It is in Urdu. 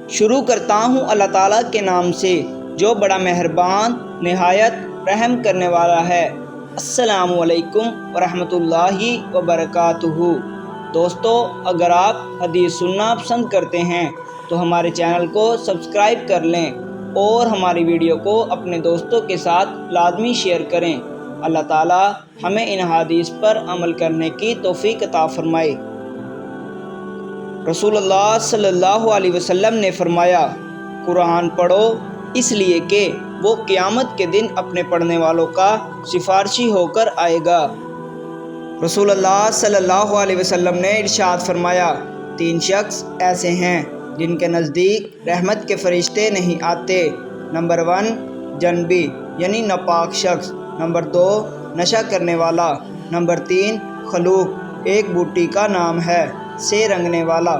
شروع کرتا ہوں اللہ تعالیٰ کے نام سے جو بڑا مہربان نہایت رحم کرنے والا ہے۔ السلام علیکم ورحمۃ اللہ وبرکاتہ۔ دوستو، اگر آپ حدیث سننا پسند کرتے ہیں تو ہمارے چینل کو سبسکرائب کر لیں اور ہماری ویڈیو کو اپنے دوستوں کے ساتھ لازمی شیئر کریں۔ اللہ تعالیٰ ہمیں ان حدیث پر عمل کرنے کی توفیق عطا فرمائے۔ رسول اللہ صلی اللہ علیہ وسلم نے فرمایا، قرآن پڑھو اس لیے کہ وہ قیامت کے دن اپنے پڑھنے والوں کا سفارشی ہو کر آئے گا۔ رسول اللہ صلی اللہ علیہ وسلم نے ارشاد فرمایا، 3 شخص ایسے ہیں جن کے نزدیک رحمت کے فرشتے نہیں آتے۔ نمبر 1 جنبی یعنی ناپاک شخص، نمبر 2 نشہ کرنے والا، نمبر 3 خلوق ایک بوٹی کا نام ہے سے رنگنے والا۔